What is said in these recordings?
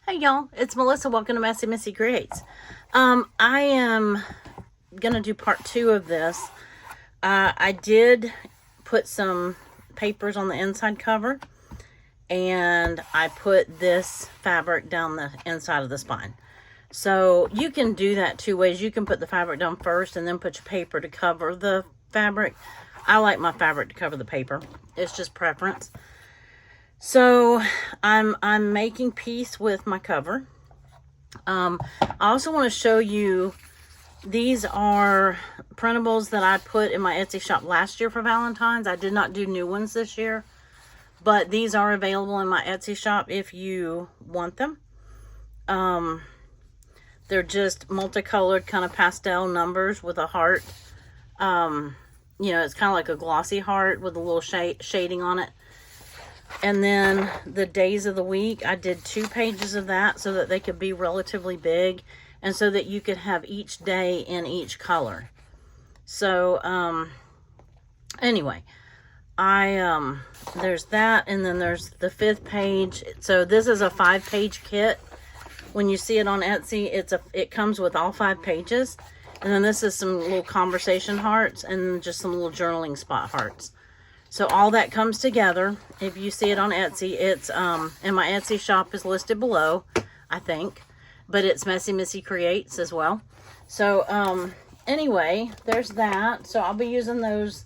Hey y'all, it's Melissa. Welcome to Messy Missy Creates. I am gonna do part 2 of this. I did put some papers on the inside cover, and I put this fabric down the inside of the spine. So you can do that 2 ways. You can put the fabric down first and then put your paper to cover the fabric. I like my fabric to cover the paper. It's just preference. So I'm making peace with my cover. I also want to show you, these are printables that I put in my Etsy shop last year for Valentine's. I did not do new ones this year, but these are available in my Etsy shop if you want them. They're just multicolored kind of pastel numbers with a heart. You know, it's kind of like a glossy heart with a little shading on it. And then the days of the week, I did 2 pages of that so that they could be relatively big and so that you could have each day in each color. So, anyway, there's that, and then there's the 5th page. So this is a 5-page kit. When you see it on Etsy, it comes with all 5 pages. And then this is some little conversation hearts and just some little journaling spot hearts. So all that comes together. If you see it on Etsy, it's in my Etsy shop is listed below, I think, but it's Messy Missy Creates as well. So anyway, there's that. So I'll be using those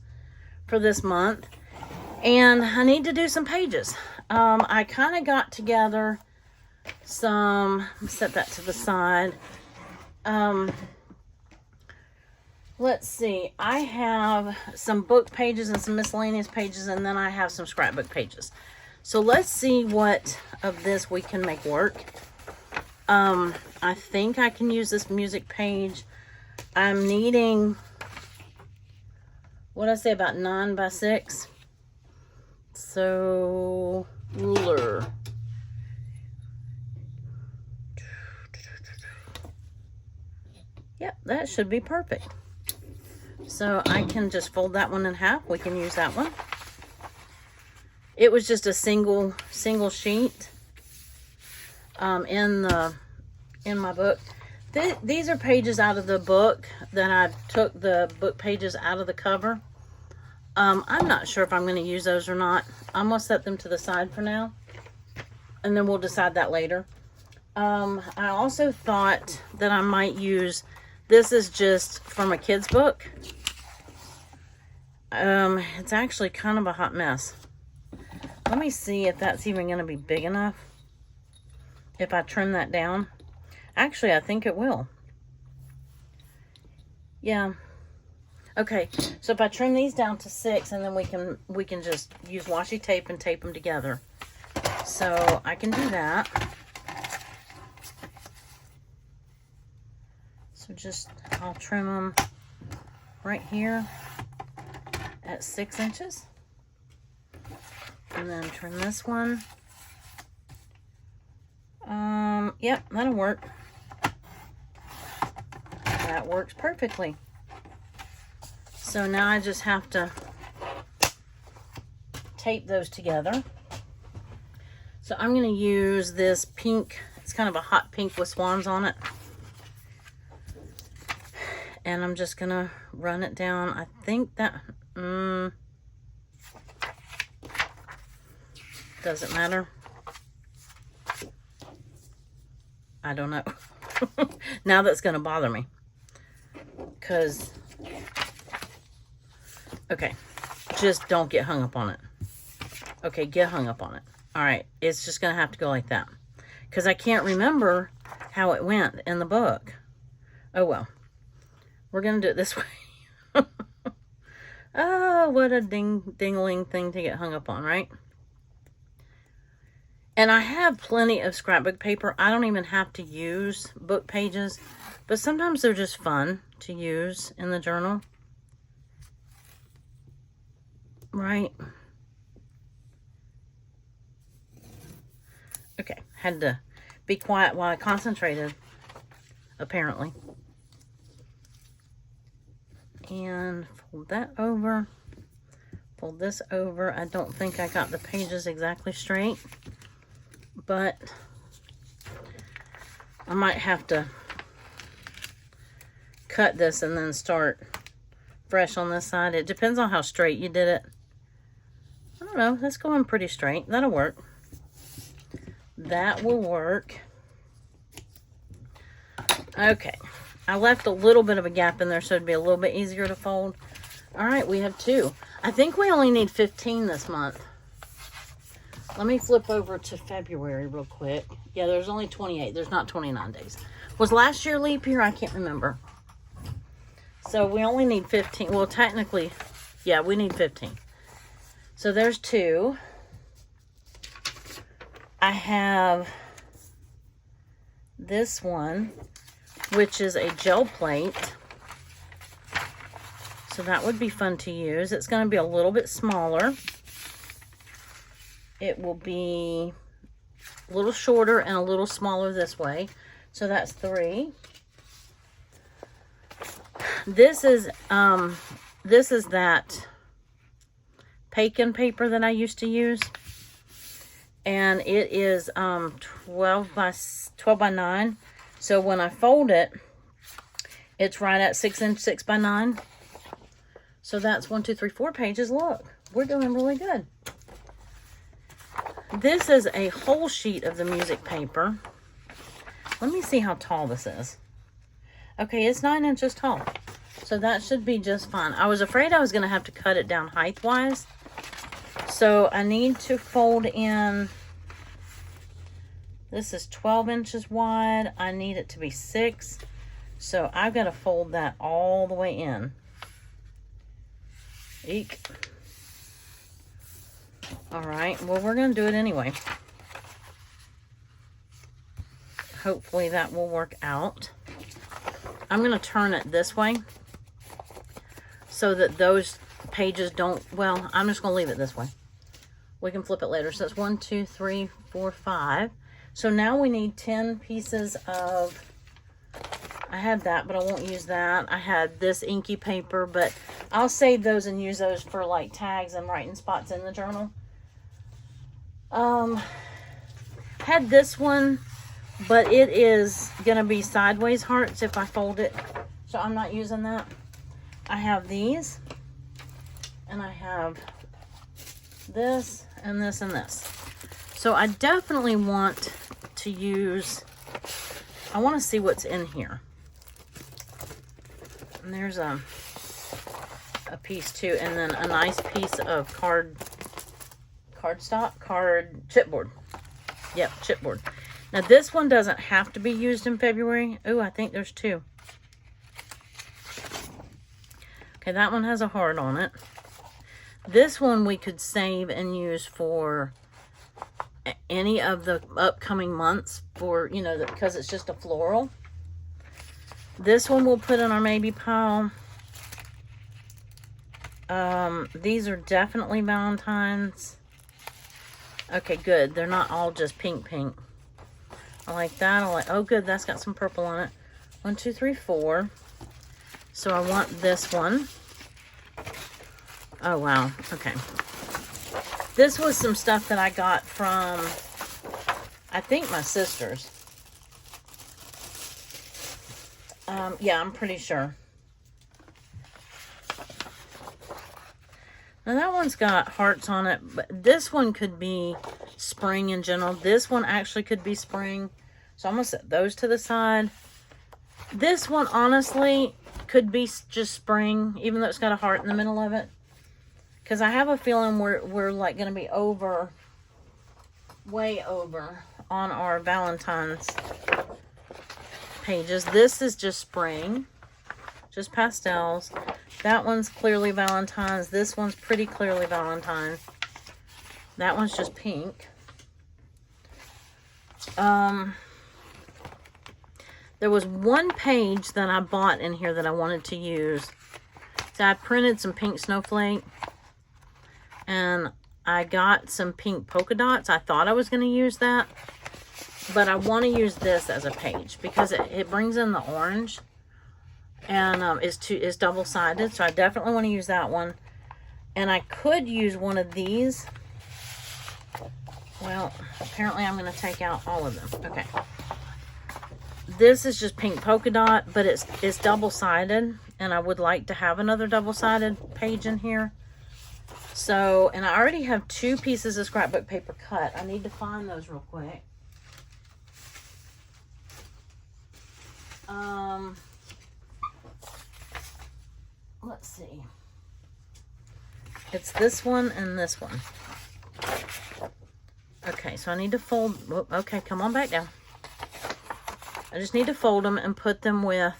for this month, and I need to do some pages. I kind of got together some, set that to the side. Let's see, I have some book pages and some miscellaneous pages, and then I have some scrapbook pages. So let's see what of this we can make work. I think I can use this music page. I'm needing, what did I say, about 9 by 6. So, ruler. Yep, that should be perfect. So I can just fold that one in half. We can use that one. It was just a single sheet in my book. These are pages out of the book that I took the book pages out of the cover. I'm not sure if I'm going to use those or not. I'm going to set them to the side for now, and then we'll decide that later. I also thought that I might use, this is just from a kid's book. It's actually kind of a hot mess. Let me see if that's even going to be big enough. If I trim that down. Actually, I think it will. Yeah. Okay, so if I trim these down to 6, and then we can just use washi tape and tape them together. So I can do that. So just, I'll trim them right here at 6 inches. And then trim this one. Yep, that'll work. That works perfectly. So now I just have to tape those together. So I'm going to use this pink, it's kind of a hot pink with swans on it. And I'm just going to run it down. I think that, doesn't matter. I don't know. Now that's going to bother me. Because, okay, just don't get hung up on it. Okay, get hung up on it. All right, it's just going to have to go like that. Because I can't remember how it went in the book. Oh, well. We're going to do it this way. Oh, what a dingling thing to get hung up on, right? And I have plenty of scrapbook paper. I don't even have to use book pages, but sometimes they're just fun to use in the journal. Right? Okay, had to be quiet while I concentrated, apparently. And fold that over, fold this over. I don't think I got the pages exactly straight, but I might have to cut this and then start fresh on this side. It depends on how straight you did it. I don't know, that's going pretty straight. That'll work. That will work. Okay, I left a little bit of a gap in there so it'd be a little bit easier to fold. All right, we have 2. I think we only need 15 this month. Let me flip over to February real quick. Yeah, there's only 28. There's not 29 days. Was last year leap year? I can't remember. So we only need 15. Well, technically, yeah, we need 15. So there's 2. I have this one, which is a gel plate. So that would be fun to use. It's going to be a little bit smaller. It will be a little shorter and a little smaller this way. So that's 3. This is that Pagan paper that I used to use. And it is 12 by 9. So when I fold it, it's right at 6 inch 6 by 9. So that's 1, 2, 3, 4 pages. Look, we're doing really good. This is a whole sheet of the music paper. Let me see how tall this is. Okay, it's 9 inches tall. So that should be just fine. I was afraid I was going to have to cut it down height-wise. So I need to fold in. This is 12 inches wide. I need it to be 6. So I've got to fold that all the way in. Eek. Alright, well, we're going to do it anyway. Hopefully that will work out. I'm going to turn it this way so that those pages don't, well, I'm just going to leave it this way. We can flip it later. So it's 1, 2, 3, 4, 5. So now we need 10 pieces of, I had that, but I won't use that. I had this inky paper, but I'll save those and use those for like tags and writing spots in the journal. Had this one, but it is going to be sideways hearts if I fold it. So I'm not using that. I have these, and I have this, and this, and this. So I definitely want to use, I want to see what's in here. And there's a piece too, and then a nice piece of chipboard. Yep, chipboard. Now this one doesn't have to be used in February. Oh, I think there's 2. Okay, that one has a heart on it. This one we could save and use for any of the upcoming months for, you know, because it's just a floral. This one we'll put in our maybe pile. These are definitely Valentine's. Okay, good. They're not all just pink. I like that. I like, oh good, that's got some purple on it. 1, 2, 3, 4. So I want this one. Oh wow, okay. This was some stuff that I got from, I think, my sisters. Yeah, I'm pretty sure. Now that one's got hearts on it, but this one could be spring in general. This one actually could be spring. So I'm going to set those to the side. This one, honestly, could be just spring, even though it's got a heart in the middle of it. Because I have a feeling we're like going to be way over on our Valentine's pages. This is just spring, just pastels. That one's clearly Valentine's. This one's pretty clearly Valentine's. That one's just pink. There was one page that I bought in here that I wanted to use. So I printed some pink snowflake. And I got some pink polka dots. I thought I was going to use that. But I want to use this as a page because it brings in the orange. And it's double-sided. So I definitely want to use that one. And I could use one of these. Well, apparently I'm going to take out all of them. Okay. This is just pink polka dot, but it's double-sided, and I would like to have another double-sided page in here. So, and I already have 2 pieces of scrapbook paper cut. I need to find those real quick. Let's see. It's this one and this one. Okay, so I need to fold. Okay, come on back down. I just need to fold them and put them with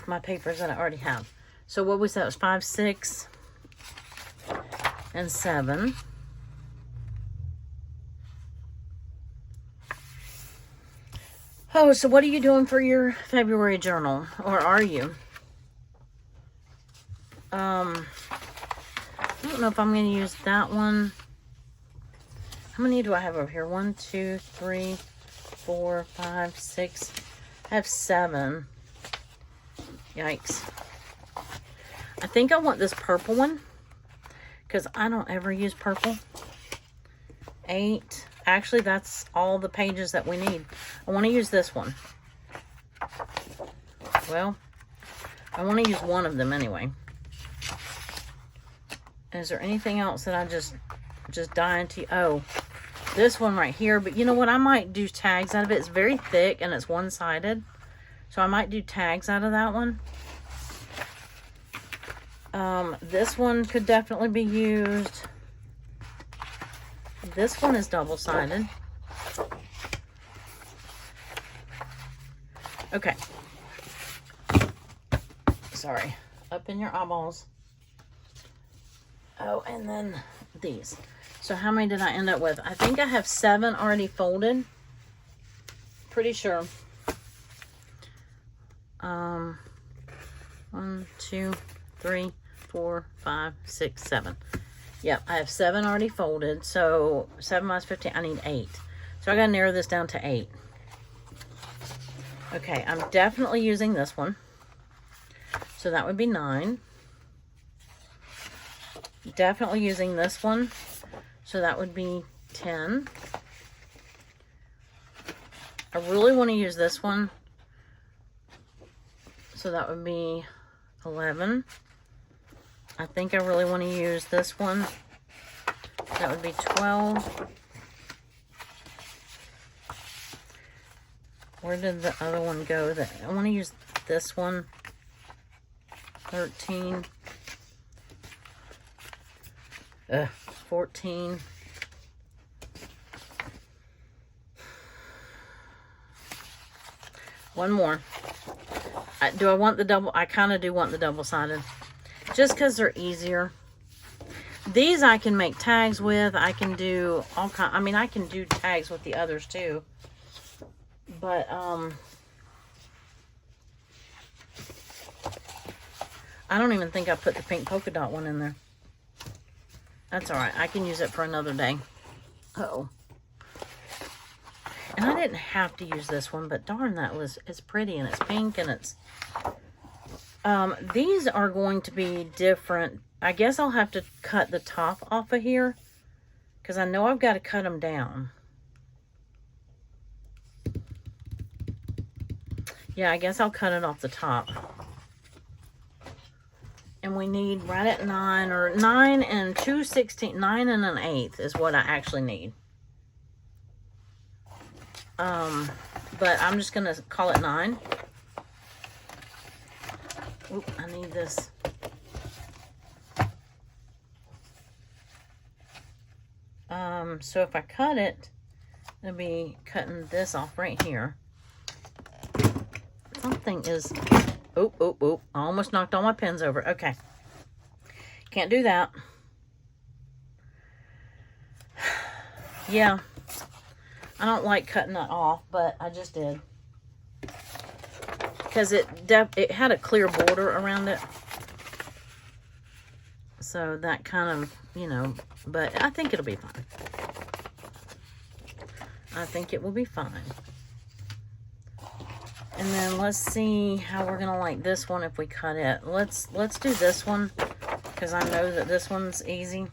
my papers that I already have. So what was that? It was 5, 6, and 7. Oh, so what are you doing for your February journal? Or are you? I don't know if I'm going to use that one. How many do I have over here? 1, 2, 3, 4, 5, 6. I have 7. Yikes. I think I want this purple one, because I don't ever use purple. 8. Actually, that's all the pages that we need. I want to use this one. Well, I want to use one of them anyway. Is there anything else that I just dying to? Oh, this one right here. But you know what? I might do tags out of it. It's very thick and it's one-sided. So I might do tags out of that one. This one could definitely be used. This one is double-sided. Okay. Sorry. Up in your eyeballs. Oh, and then these. So how many did I end up with? I think I have 7 already folded. Pretty sure. 1, 2, 3, 4, 5, 6, 7. Yep, I have 7 already folded. So 7 minus 15, I need 8. So I gotta narrow this down to 8. Okay, I'm definitely using this one. So that would be 9. Definitely using this one. So that would be 10. I really want to use this one. So that would be 11. I think I really want to use this one. That would be 12. Where did the other one go? I want to use this one. 13. 14. One more. Do I want the double? I kind of do want the double-sided. Just because they're easier. These I can make tags with. I can do all kind. I mean, I can do tags with the others too. But I don't even think I put the pink polka dot one in there. That's all right. I can use it for another day. Uh-oh. And I didn't have to use this one, but darn, it's pretty and it's pink and it's... these are going to be different. I guess I'll have to cut the top off of here because I know I've got to cut them down. Yeah, I guess I'll cut it off the top. And we need right at 9 or 9 and 2/16, 9 and an 1/8 is what I actually need. But I'm just gonna call it 9. Oop, I need this. So if I cut it, I'll be cutting this off right here. Something is, oop, oop, oop. I almost knocked all my pens over. Okay. Can't do that. Yeah. I don't like cutting that off, but I just did. Because it had a clear border around it. So that kind of, you know, but I think it'll be fine. I think it will be fine. And then let's see how we're gonna like this one if we cut it. Let's do this one because I know that this one's easy.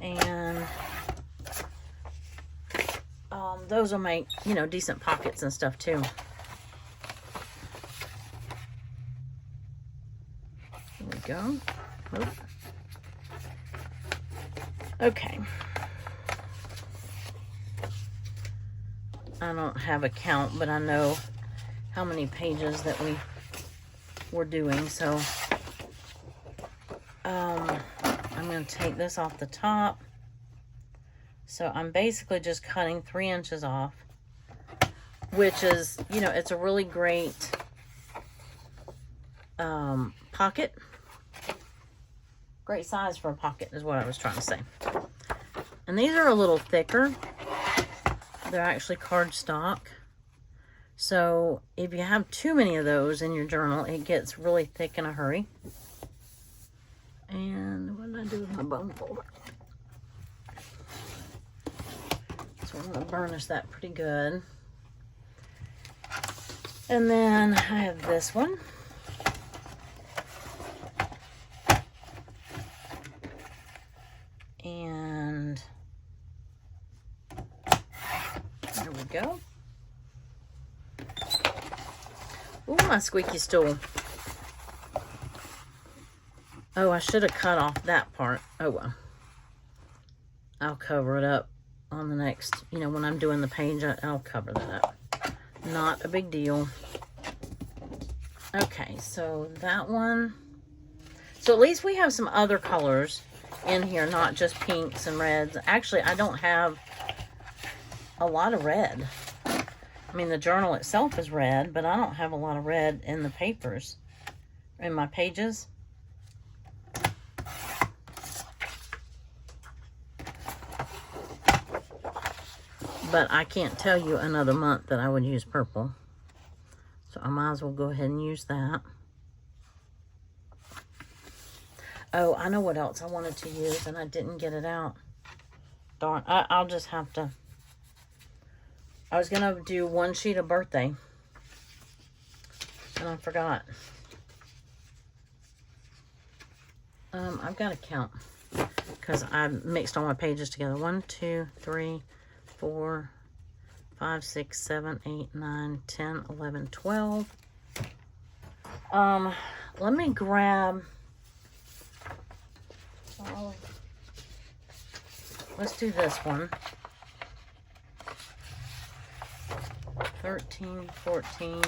And those will make, you know, decent pockets and stuff too. There we go. Oop. Okay. I don't have a count, but I know how many pages that we were doing, so I'm going to take this off the top. So I'm basically just cutting 3 inches off, which is, you know, it's a really great pocket. Great size for a pocket is what I was trying to say. And these are a little thicker. They're actually cardstock. So if you have too many of those in your journal, it gets really thick in a hurry. And what did I do with my bone folder? So I'm going to burnish that pretty good. And then I have this one. And there we go. Ooh, my squeaky stool. Oh, I should have cut off that part. Oh, well. I'll cover it up on the next, you know, when I'm doing the page, I'll cover that up. Not a big deal. Okay, so that one. So at least we have some other colors in here, not just pinks and reds. Actually, I don't have a lot of red. I mean, the journal itself is red, but I don't have a lot of red in the papers, in my pages. But I can't tell you another month that I would use purple. So I might as well go ahead and use that. Oh, I know what else I wanted to use and I didn't get it out. Darn, I'll just have to. I was going to do one sheet of birthday. And I forgot. I've got to count. Because I mixed all my pages together. 1, 2, 3, 4, 5, 6, 7, 8, 9, 10, 11, 12. Let me grab. Let's do this one. 13, 14.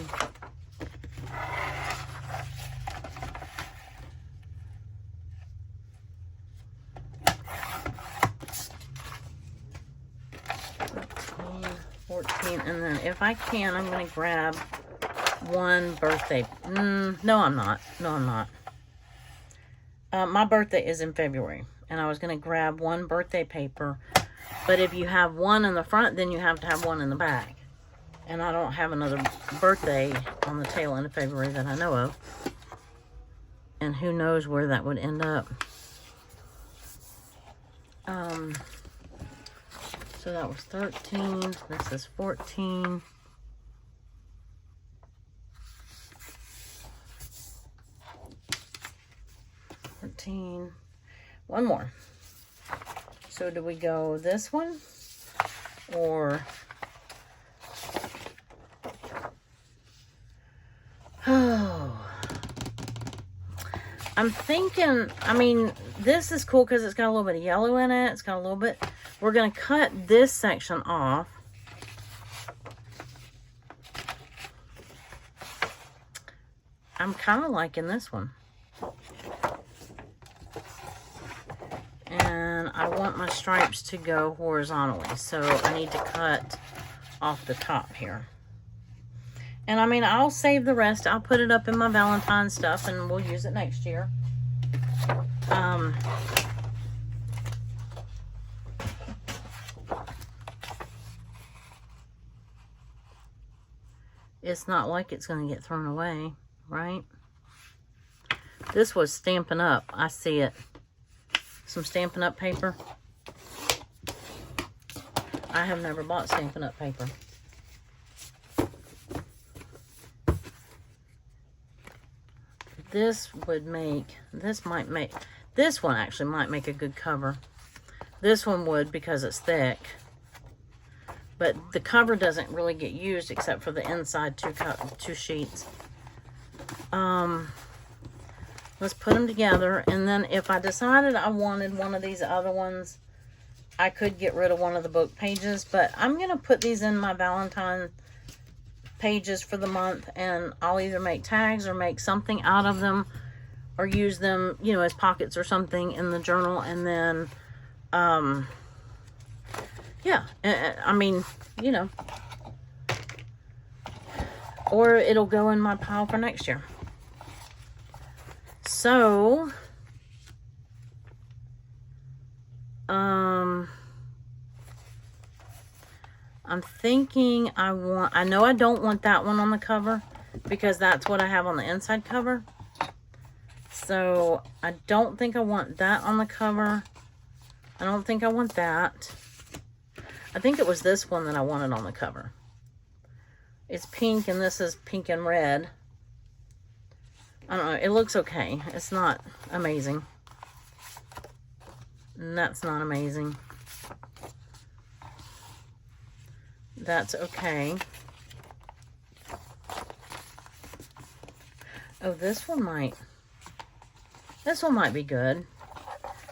And then if I can, I'm going to grab one birthday. No, I'm not. No, I'm not. My birthday is in February, and I was going to grab one birthday paper. But if you have one in the front, then you have to have one in the back. And I don't have another birthday on the tail end of February that I know of. And who knows where that would end up. So that was 13. This is 14. One more. So do we go this one or I'm thinking, I mean, this is cool because it's got a little bit of yellow in it. It's got a little bit. We're going to cut this section off. I'm kind of liking this one. And I want my stripes to go horizontally. So I need to cut off the top here. And I mean, I'll save the rest. I'll put it up in my Valentine's stuff and we'll use it next year. It's not like it's going to get thrown away, right? This was Stampin' Up. I see it. Some Stampin' Up paper. I have never bought Stampin' Up paper. This would make, this one actually might make a good cover. This one would because it's thick. But the cover doesn't really get used except for the inside two sheets. Let's put them together. And then if I decided I wanted one of these other ones, I could get rid of one of the book pages. But I'm going to put these in my Valentine pages for the month. And I'll either make tags or make something out of them. Or use them, you know, as pockets or something in the journal. And then, yeah. I mean, you know. Or it'll go in my pile for next year. So, I'm thinking I know I don't want that one on the cover because that's what I have on the inside cover. So, I don't think I want that on the cover. I don't think I want that. I think it was this one that I wanted on the cover. It's pink and this is pink and red. I don't know. It looks okay. It's not amazing. And that's not amazing. That's okay. Oh, this one might be good.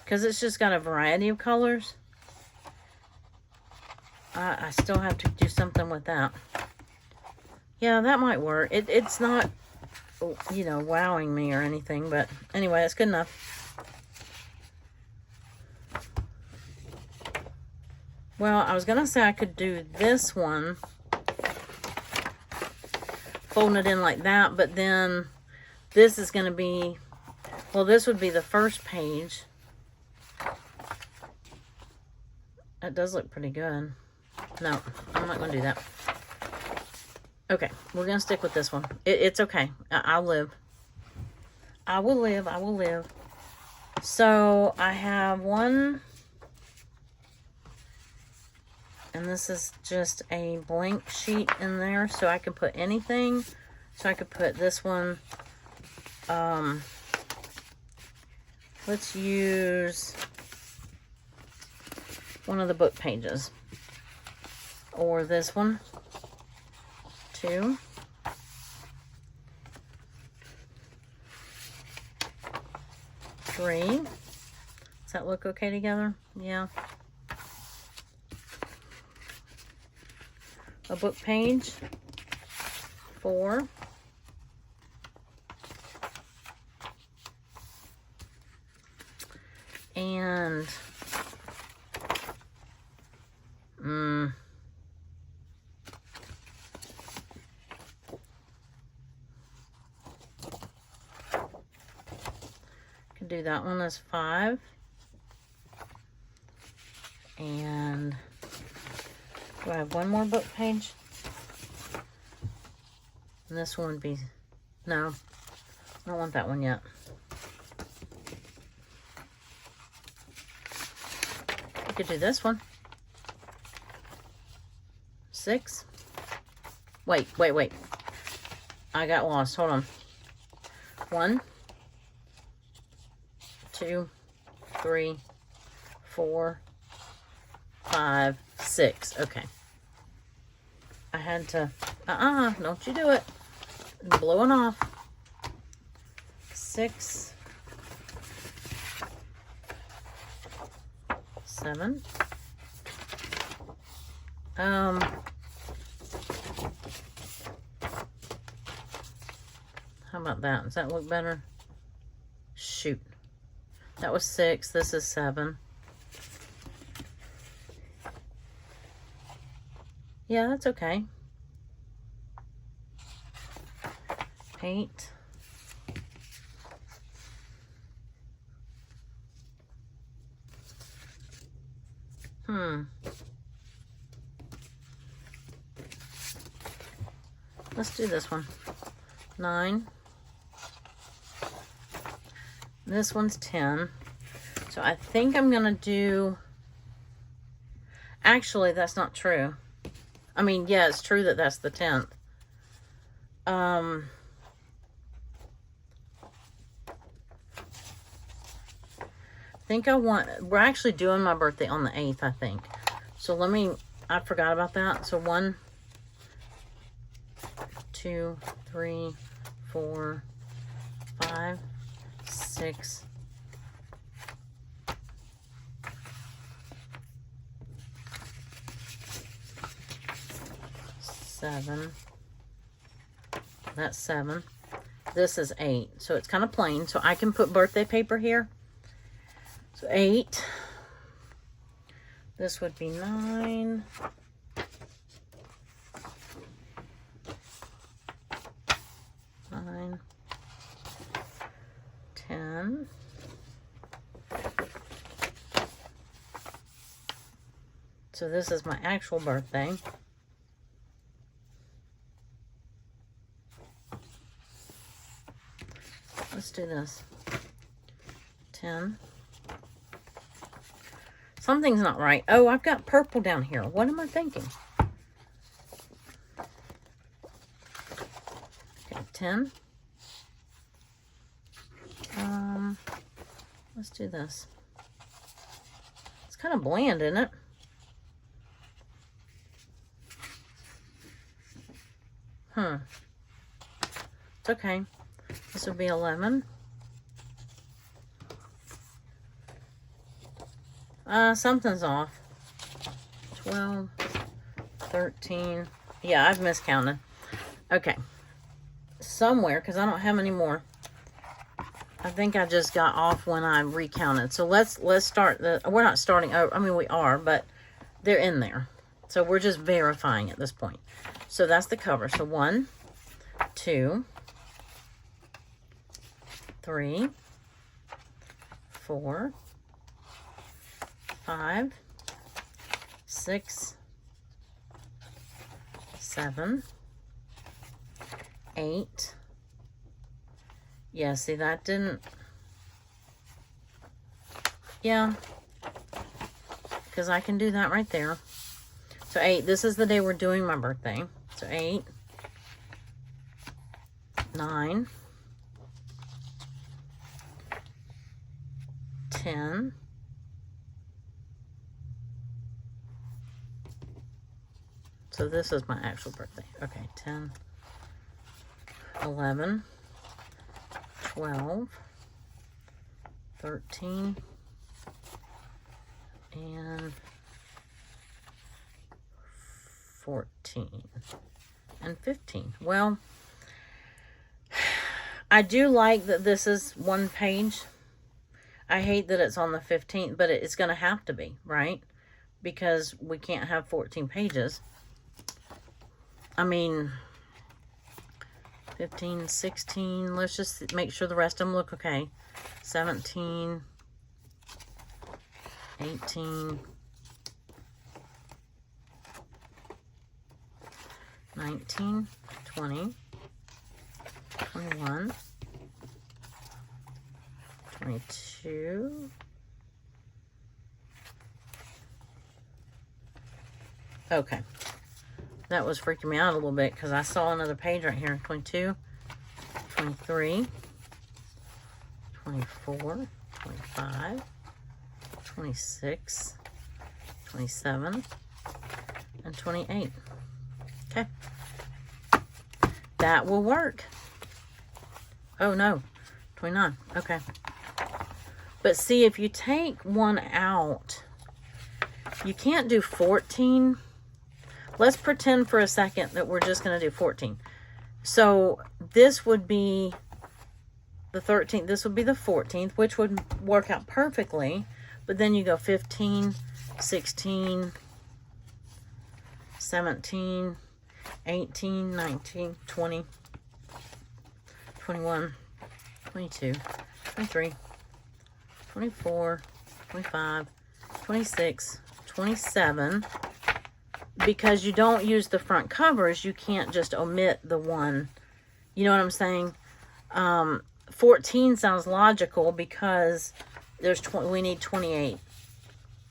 Because it's just got a variety of colors. I still have to do something with that. Yeah, that might work. It's not, you know, wowing me or anything, but anyway, it's good enough. Well, I was gonna say I could do this one, folding it in like that, but then this is gonna be, well, this would be the first page. That does look pretty good. No, I'm not gonna do that. Okay, we're going to stick with this one. It's okay. I'll live. I will live. I will live. So, I have one. And this is just a blank sheet in there. So, I can put anything. So, I could put this one. Let's use one of the book pages. Or this one. 2. Three. Does that look okay together? Yeah. A book page. 4. And do that one as 5. And do I have one more book page? And this one would be, no, I don't want that one yet. I could do this one. 6. Wait. I got lost. Hold on. 1, 2, 3, 4, 5, 6. Okay. I had to, don't you do it. I'm blowing off. 6, 7. How about that? Does that look better? Shoot. That was 6. This is 7. Yeah, that's okay. 8. Let's do this one. 9. This one's 10. So I think I'm going to do... Actually, that's not true. I mean, yeah, it's true that that's the 10th. think we're actually doing my birthday on the 8th, I think. So I forgot about that. So 1, 2, 3, 4, 5, 6, 7. That's 7. This is 8. So it's kind of plain. So I can put birthday paper here. So 8. This would be 9. 9. 10. So this is my actual birthday. Let's do this. 10. Something's not right. Oh, I've got purple down here. What am I thinking? Okay, 10. Let's do this. It's kind of bland, isn't it? It's okay. This would be 11. Something's off. 12, 13. Yeah, I've miscounted. Okay. Somewhere, because I don't have any more. I think I just got off when I recounted. So let's start we're not starting over. I mean, we are, but they're in there. So we're just verifying at this point. So that's the cover. So 1, 2, 3, 4, 5, 6, 7, 8. Yeah, see, that didn't... Yeah. Because I can do that right there. So 8. This is the day we're doing my birthday. So 8. 9. 10. 'So this is my actual birthday. Okay, 10. 11. 12, 13, and 14, and 15. Well, I do like that this is one page. I hate that it's on the 15th, but it's going to have to be, right? Because we can't have 14 pages. I mean... 15, 16, let's just make sure the rest of them look okay. 17, 18, 19, 20, 21, 22. Okay. That was freaking me out a little bit because I saw another page right here. 22, 23, 24, 25, 26, 27, and 28. Okay. That will work. Oh, no. 29. Okay. But see, if you take one out, you can't do 14. Let's pretend for a second that we're just going to do 14. So this would be the 13th. This would be the 14th, which would work out perfectly. But then you go 15, 16, 17, 18, 19, 20, 21, 22, 23, 24, 25, 26, 27. Because you don't use the front covers, you can't just omit the one. You know what I'm saying? 14 sounds logical because we need 28.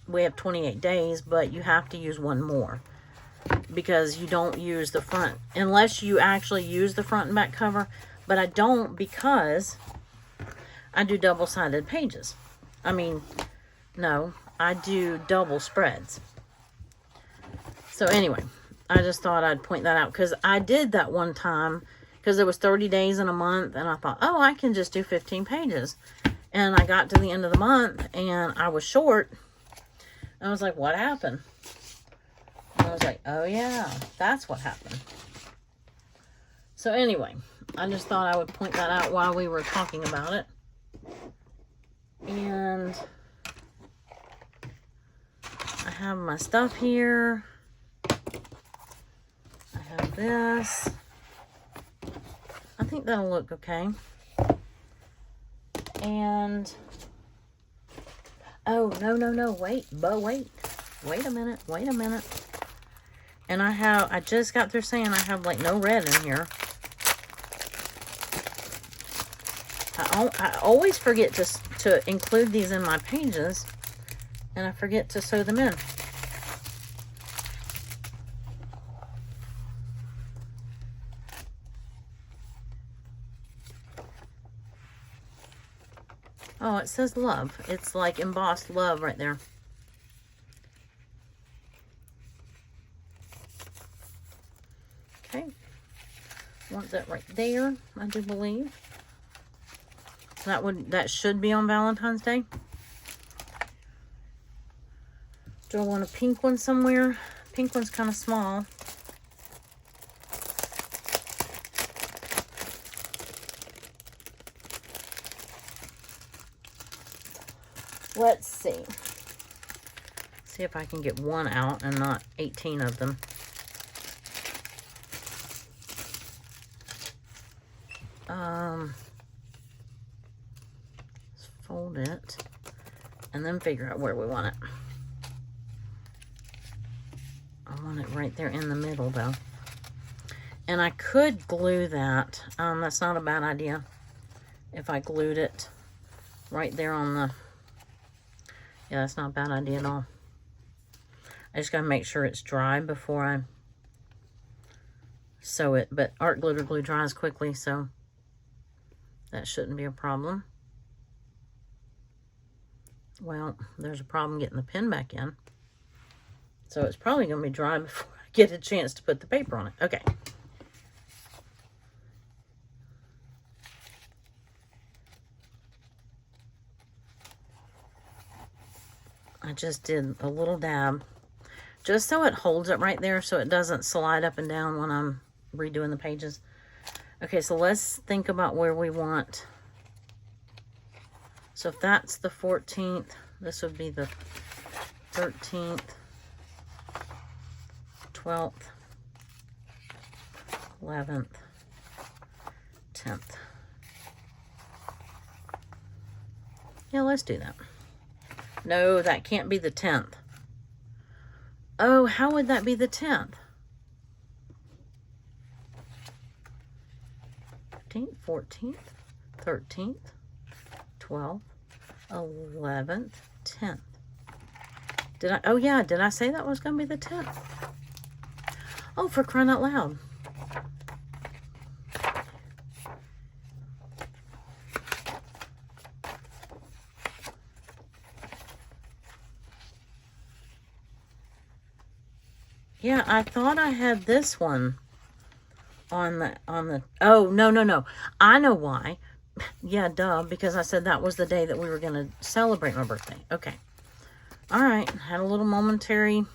We have 28 days, but you have to use one more. Because you don't use the front. Unless you actually use the front and back cover. But I don't because I do double-sided pages. I mean, No, I do double spreads. So anyway, I just thought I'd point that out because I did that one time because there was 30 days in a month, and I thought, oh, I can just do 15 pages. And I got to the end of the month and I was short. I was like, what happened? And I was like, oh yeah, that's what happened. So anyway, I just thought I would point that out while we were talking about it. And I have my stuff here. I have this. I think that'll look okay. And, oh, no, wait a minute. And I just got through saying I have like no red in here. I always forget to include these in my pages, and I forget to sew them in. Oh, it says love. It's like embossed love right there. Okay. Want that right there, I do believe. That should be on Valentine's Day. Do I want a pink one somewhere? Pink one's kind of small. Let's see. See if I can get one out and not 18 of them. Let's fold it and then figure out where we want it. I want it right there in the middle though. And I could glue that. That's not a bad idea. If I glued it right there on the... Yeah, that's not a bad idea at all. I just gotta make sure it's dry before I sew it. But art glitter glue dries quickly, so that shouldn't be a problem. Well, there's a problem getting the pen back in. So it's probably gonna be dry before I get a chance to put the paper on it. Okay. I just did a little dab just so it holds it right there so it doesn't slide up and down when I'm redoing the pages. Okay, so let's think about where we want. So if that's the 14th, this would be the 13th, 12th, 11th, 10th. Yeah, let's do that. No, that can't be the 10th. Oh, how would that be the 10th? 13th, 14th, 13th, 12th, 11th, 10th. Did I? Oh, yeah. Did I say that was going to be the 10th? Oh, for crying out loud. Yeah, I thought I had this one on the, oh, no. I know why. Yeah, duh, because I said that was the day that we were going to celebrate my birthday. Okay. All right. Had a little momentary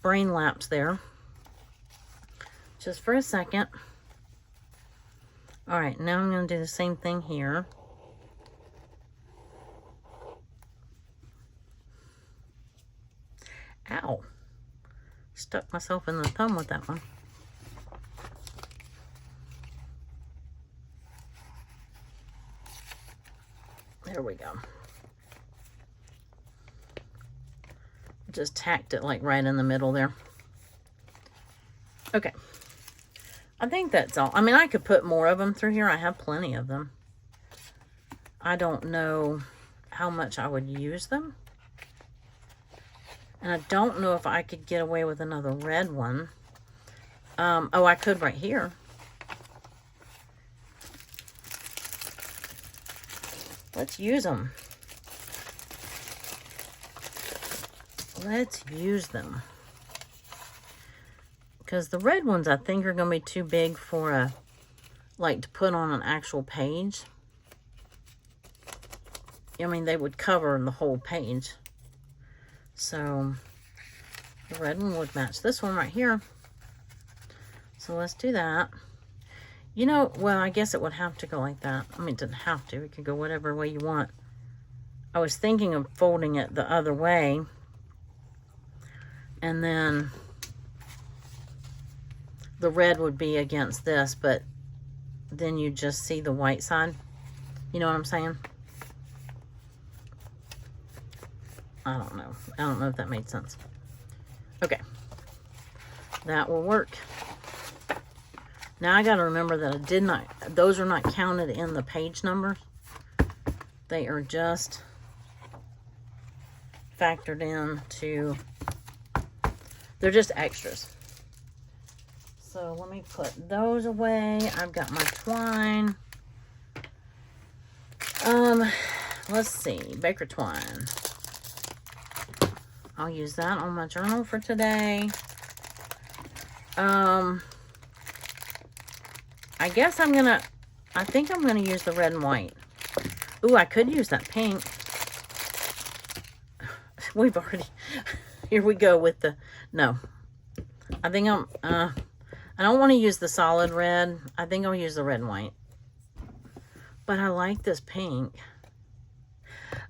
brain lapse there. Just for a second. All right. Now I'm going to do the same thing here. Ow. Stuck myself in the thumb with that one. There we go. Just tacked it like right in the middle there. Okay. I think that's all. I mean, I could put more of them through here. I have plenty of them. I don't know how much I would use them. And I don't know if I could get away with another red one. Oh, I could right here. Let's use them. let's use them. Because the red ones, I think, are going to be too big for a, like, to put on an actual page. I mean, they would cover the whole page. So, the red one would match this one right here. So, let's do that. You know, well, I guess it would have to go like that. I mean, it doesn't have to. It could go whatever way you want. I was thinking of folding it the other way. And then the red would be against this, but then you just see the white side. You know what I'm saying? I don't know. I don't know if that made sense. Okay. That will work. Now I got to remember that I did not, those are not counted in the page numbers. They are just factored in to, they're just extras. So let me put those away. I've got my twine. Let's see, Baker twine. I'll use that on my journal for today. I guess I think I'm gonna use the red and white. Ooh, I could use that pink. We've already, here we go with the, no. I think I don't want to use the solid red. I think I'll use the red and white. But I like this pink.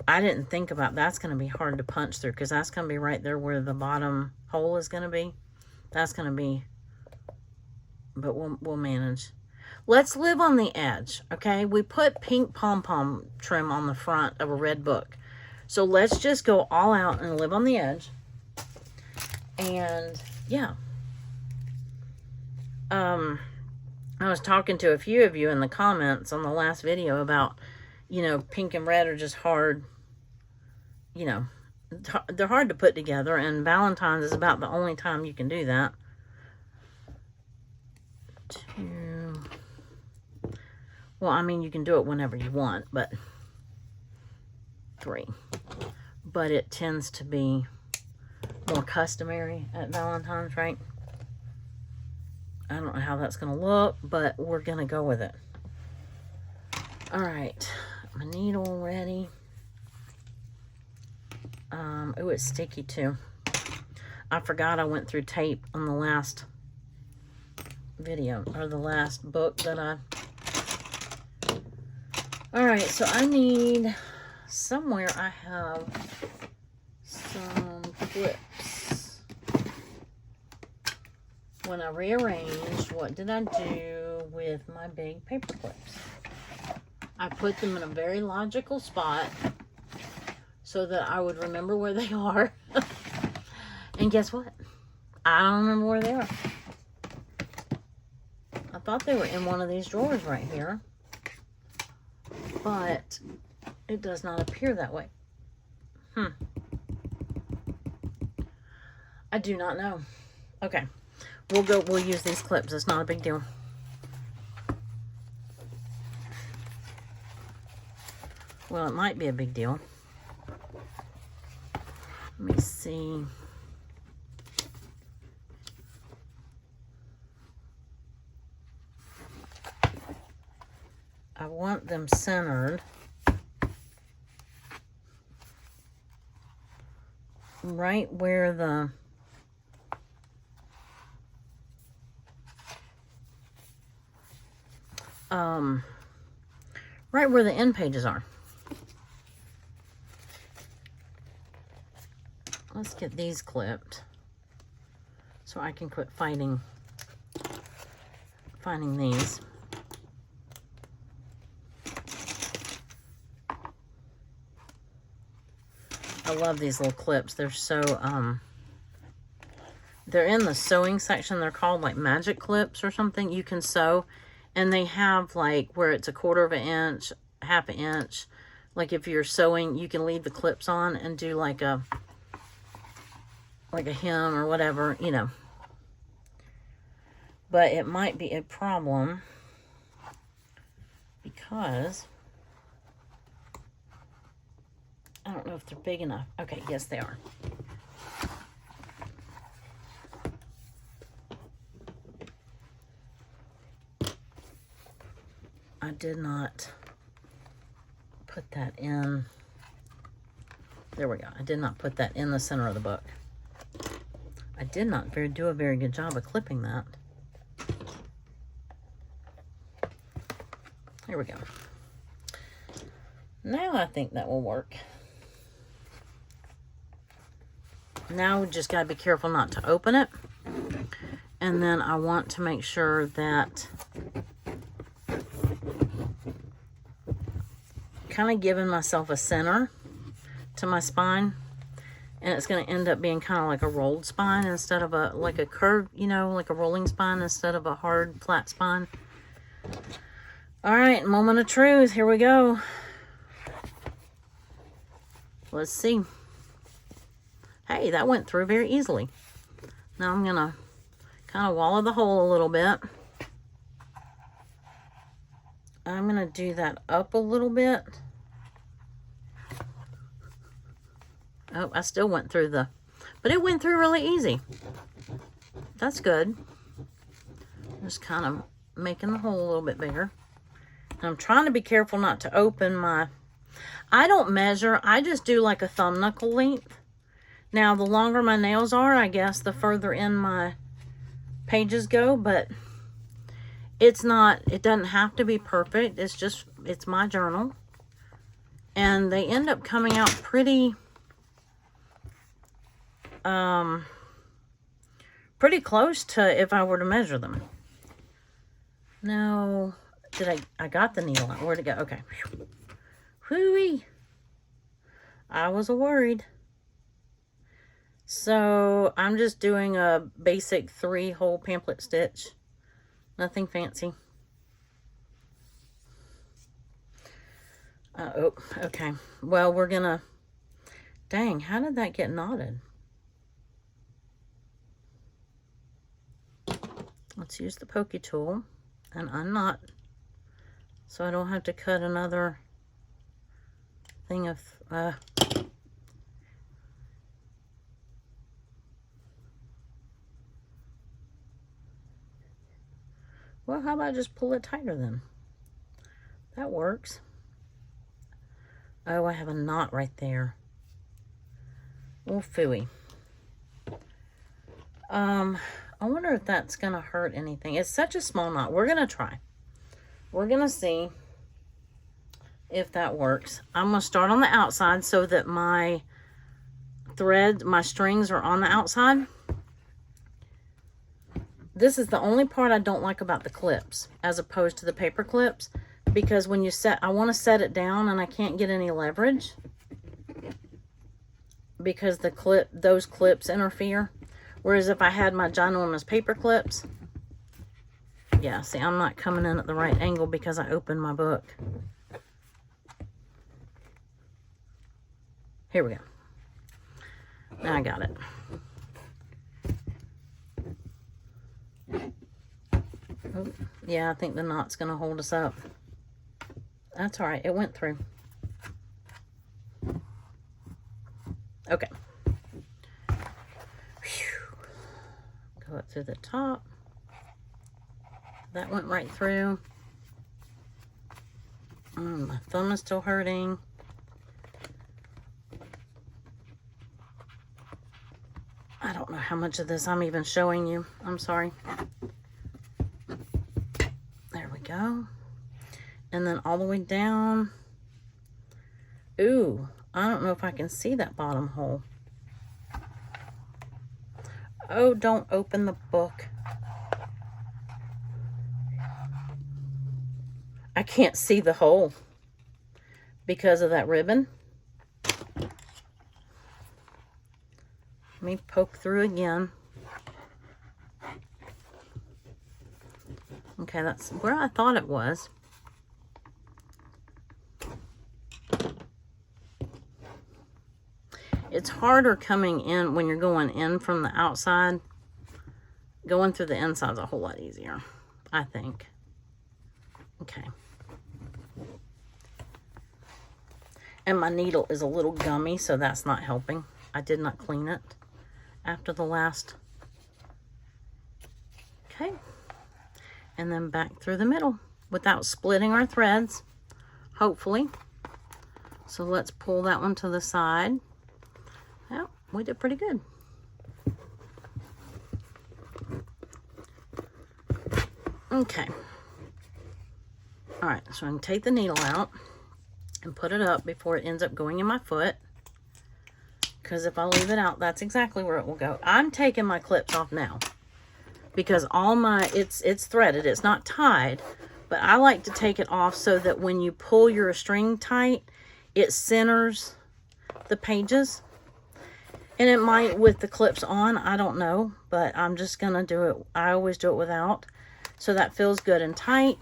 I didn't think about that's going to be hard to punch through because that's going to be right there where the bottom hole is going to be. That's going to be, but we'll manage. Let's live on the edge, okay? We put pink pom-pom trim on the front of a red book. So let's just go all out and live on the edge. And yeah. I was talking to a few of you in the comments on the last video about, you know, pink and red are just hard, you know, they're hard to put together, and Valentine's is about the only time you can do that. 2. Well, I mean, you can do it whenever you want, but 3. But it tends to be more customary at Valentine's, right? I don't know how that's going to look, but we're going to go with it. All right. My needle ready. Oh, it's sticky too. I forgot I went through tape on the last video, or the last book that I... All right, so I need... Somewhere I have some clips. When I rearranged, what did I do with my big paper clips? I put them in a very logical spot so that I would remember where they are. And guess what? I don't remember where they are. I thought they were in one of these drawers right here, but it does not appear that way. I do not know. Okay. We'll use these clips. It's not a big deal. Well, it might be a big deal. Let me see. I want them centered right where the right where the end pages are. Let's get these clipped so I can quit finding these. I love these little clips. They're so, they're in the sewing section. They're called like magic clips or something. You can sew, and they have like where it's 1/4 of an inch, 1/2 inch. Like if you're sewing, you can leave the clips on and do like a hem or whatever, you know. But it might be a problem because I don't know if they're big enough. Okay, yes they are. did not put that in. There we go. I did not put that in the center of the book. I did not do a very good job of clipping that. Here we go. Now I think that will work. Now we just got to be careful not to open it. And then I want to make sure that kind of giving myself a center to my spine. And it's going to end up being kind of like a rolled spine instead of like a curved, you know, like a rolling spine instead of a hard, flat spine. All right, moment of truth. Here we go. Let's see. Hey, that went through very easily. Now I'm going to kind of wallow the hole a little bit. I'm going to do that up a little bit. Oh, I still went through but it went through really easy. That's good. Just kind of making the hole a little bit bigger. And I'm trying to be careful not to open I don't measure. I just do like a thumb knuckle length. Now, the longer my nails are, I guess, the further in my pages go, but it doesn't have to be perfect. It's my journal. And they end up coming out pretty close to if I were to measure them. No, I got the needle out. Where'd it go? Okay. Whoo-wee. I was worried. So I'm just doing a basic 3-hole pamphlet stitch. Nothing fancy. Oh, okay. Well, we're gonna, dang, how did that get knotted? Let's use the pokey tool and unknot so I don't have to cut another thing of, well, how about I just pull it tighter then? That works. Oh, I have a knot right there. Oh, phooey. I wonder if that's going to hurt anything. It's such a small knot. We're going to try. We're going to see if that works. I'm going to start on the outside so that my strings are on the outside. This is the only part I don't like about the clips as opposed to the paper clips, because when I want to set it down and I can't get any leverage because those clips interfere. Whereas if I had my ginormous paper clips, yeah, see, I'm not coming in at the right angle because I opened my book. Here we go. Now I got it. Oh, yeah, I think the knot's going to hold us up. That's all right. It went through. Okay. Whew. Go up through the top. That went right through. My thumb is still hurting. I don't know how much of this I'm even showing you. I'm sorry. There we go. And then all the way down. Ooh, I don't know if I can see that bottom hole. Oh, don't open the book. I can't see the hole because of that ribbon. Let me poke through again. Okay, that's where I thought it was. It's harder coming in when you're going in from the outside. Going through the inside is a whole lot easier, I think. Okay. And my needle is a little gummy, so that's not helping. I did not clean it after the last. Okay. And then back through the middle. without splitting our threads, hopefully. So let's pull that one to the side. Yeah, we did pretty good. Okay. All right, so I'm going to take the needle out and put it up before it ends up going in my foot. Because if I leave it out, that's exactly where it will go. I'm taking my clips off now because all my, it's threaded. It's not tied, but I like to take it off so that when you pull your string tight, it centers the pages. And it might with the clips on, I don't know, but I'm just going to do it. I always do it without. So that feels good and tight.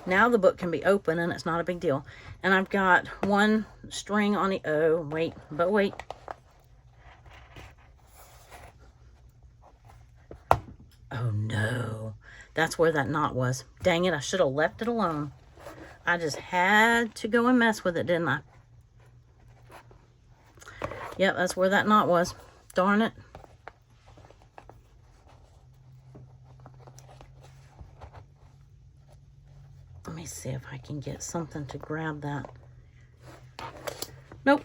Now the book can be open and it's not a big deal. And I've got one string on the, oh, wait. Oh no, that's where that knot was. Dang it, I should have left it alone. I just had to go and mess with it, didn't I? Yep, that's where that knot was. Darn it. Let me see if I can get something to grab that. Nope.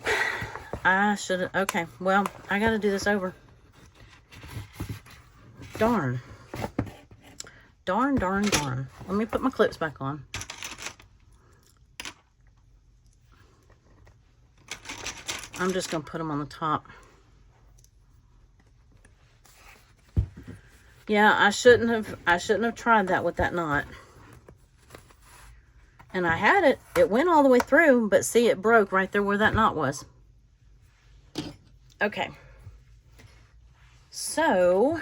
I should have. Okay, well, I got to do this over. Darn. Darn. Let me put my clips back on. I'm just going to put them on the top. Yeah, I shouldn't have tried that with that knot. And I had it. It went all the way through, but see, it broke right there where that knot was. Okay. So,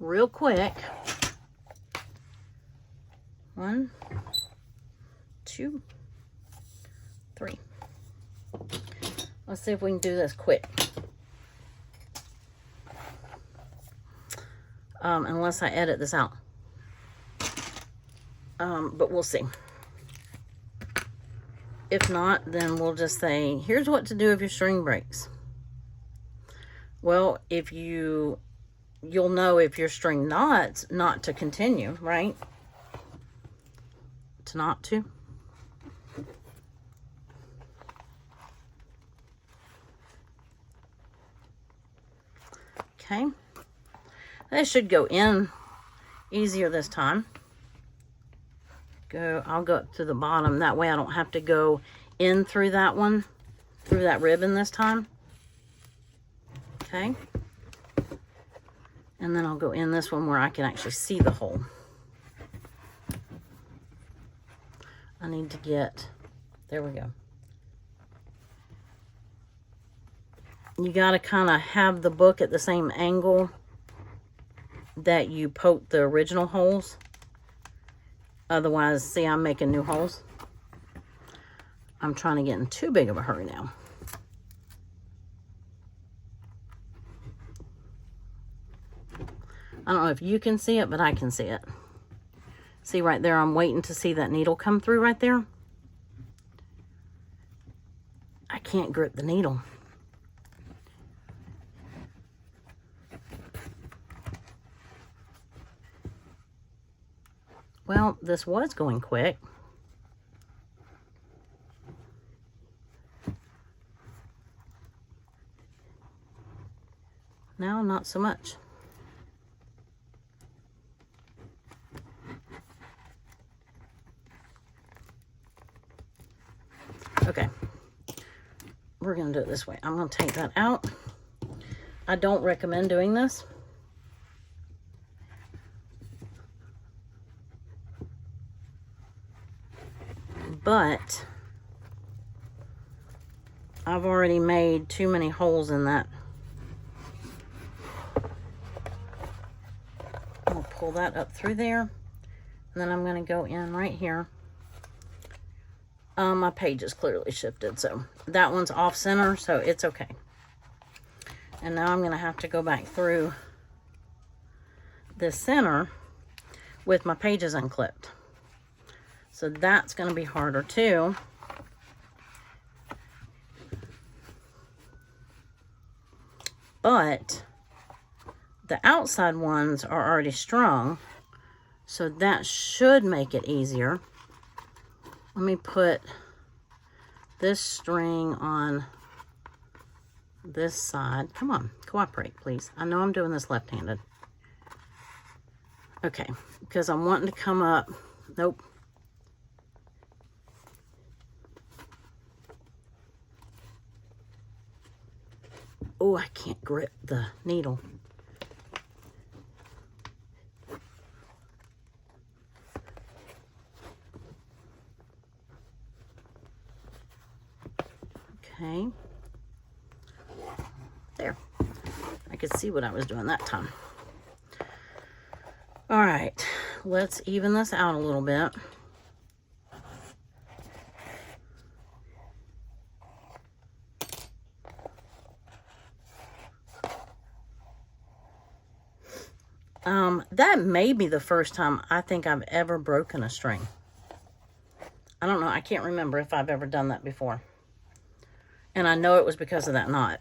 real quick. 1, 2, 3. Let's see if we can do this quick. Unless I edit this out. But we'll see. If not, then we'll just say, here's what to do if your string breaks. Well, if you'll know if your string knots, not to continue, right? To not to. Okay. They should go in easier this time. I'll go up to the bottom. That way I don't have to go in through that one, through that ribbon this time. Okay. And then I'll go in this one where I can actually see the hole. I need to get, there we go. You got to kind of have the book at the same angle that you poke the original holes. Otherwise, see, I'm making new holes. I'm trying to get in too big of a hurry now. I don't know if you can see it, but I can see it. See right there, I'm waiting to see that needle come through right there. I can't grip the needle. Well, this was going quick. Now, not so much. Okay. We're going to do it this way. I'm going to take that out. I don't recommend doing this. But I've already made too many holes in that. I'll pull that up through there. And then I'm going to go in right here. My page is clearly shifted, so that one's off center, so it's okay. And now I'm going to have to go back through this center with my pages unclipped. So that's going to be harder too. But the outside ones are already strung, so that should make it easier. Let me put this string on this side. Come on, cooperate, please. I know I'm doing this left-handed. Okay, because I'm wanting to come up. Nope. Oh, I can't grip the needle. Okay. There. I could see what I was doing that time. All right, let's even this out a little bit. That may be the first time I think I've ever broken a string. I don't know. I can't remember if I've ever done that before. And I know it was because of that knot.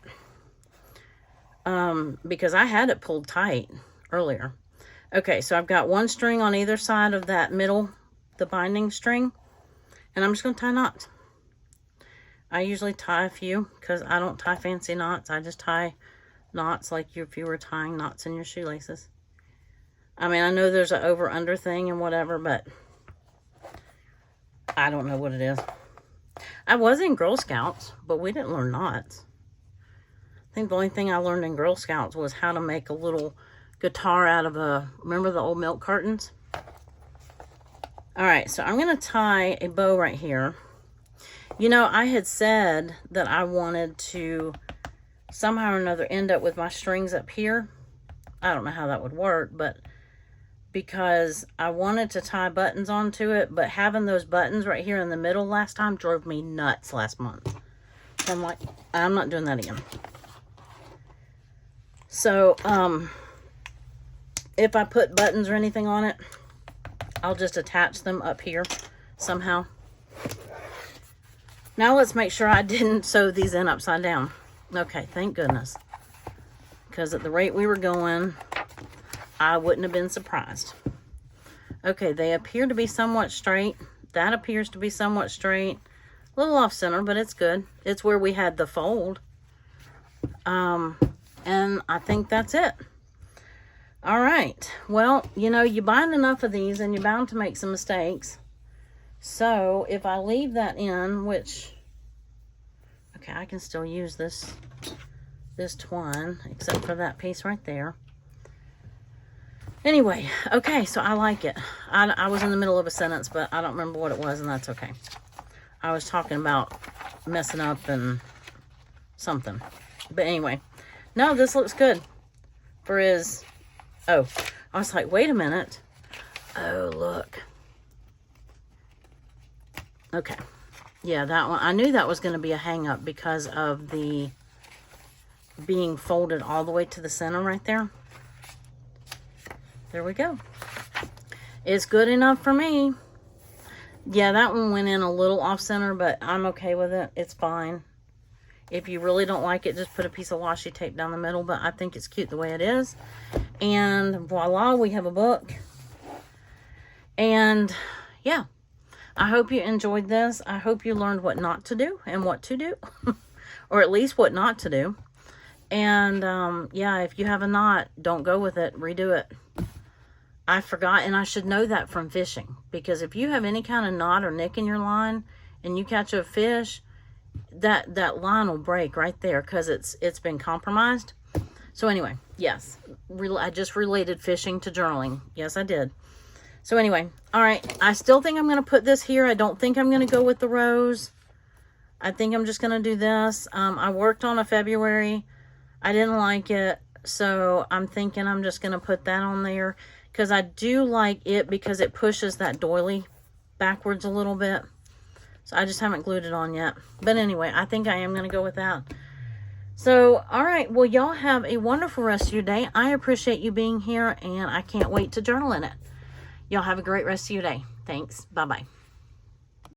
Because I had it pulled tight earlier. Okay, so I've got one string on either side of that middle, the binding string. And I'm just going to tie knots. I usually tie a few because I don't tie fancy knots. I just tie knots like if you were tying knots in your shoelaces. I mean, I know there's an over-under thing and whatever, but I don't know what it is. I was in Girl Scouts, but we didn't learn knots. I think the only thing I learned in Girl Scouts was how to make a little guitar out of remember the old milk cartons? All right, so I'm going to tie a bow right here. You know, I had said that I wanted to somehow or another end up with my strings up here. I don't know how that would work, but because I wanted to tie buttons onto it, but having those buttons right here in the middle last time drove me nuts last month. So I'm like, I'm not doing that again. So, if I put buttons or anything on it, I'll just attach them up here somehow. Now let's make sure I didn't sew these in upside down. Okay, thank goodness. Because at the rate we were going, I wouldn't have been surprised. Okay, they appear to be somewhat straight. That appears to be somewhat straight. A little off center, but it's good. It's where we had the fold. And I think that's it. All right. Well, you know, you bind enough of these and you're bound to make some mistakes. So if I leave that in, which, okay, I can still use this twine, except for that piece right there. Anyway, okay, so I like it. I was in the middle of a sentence, but I don't remember what it was, and that's okay. I was talking about messing up and something. But anyway, no, this looks good for his... Oh, I was like, wait a minute. Oh, look. Okay. Yeah, that one. I knew that was going to be a hang-up because of the being folded all the way to the center right there. There we go. It's good enough for me. Yeah, that one went in a little off-center, but I'm okay with it. It's fine. If you really don't like it, just put a piece of washi tape down the middle, but I think it's cute the way it is. And voila, we have a book. And yeah, I hope you enjoyed this. I hope you learned what not to do and what to do, or at least what not to do. And yeah, if you have a knot, don't go with it. Redo it. I forgot, and I should know that from fishing, because if you have any kind of knot or nick in your line and you catch a fish, that line will break right there because it's been compromised. So anyway, yes, I just related fishing to journaling. Yes, I did. So anyway, all right, I still think I'm going to put this here. I don't think I'm going to go with the rose. I think I'm just going to do this. I worked on a February. I didn't like it, so I'm thinking I'm just going to put that on there because I do like it because it pushes that doily backwards a little bit. So I just haven't glued it on yet. But anyway, I think I am going to go with that. So, all right. Well, y'all have a wonderful rest of your day. I appreciate you being here, and I can't wait to journal in it. Y'all have a great rest of your day. Thanks. Bye-bye.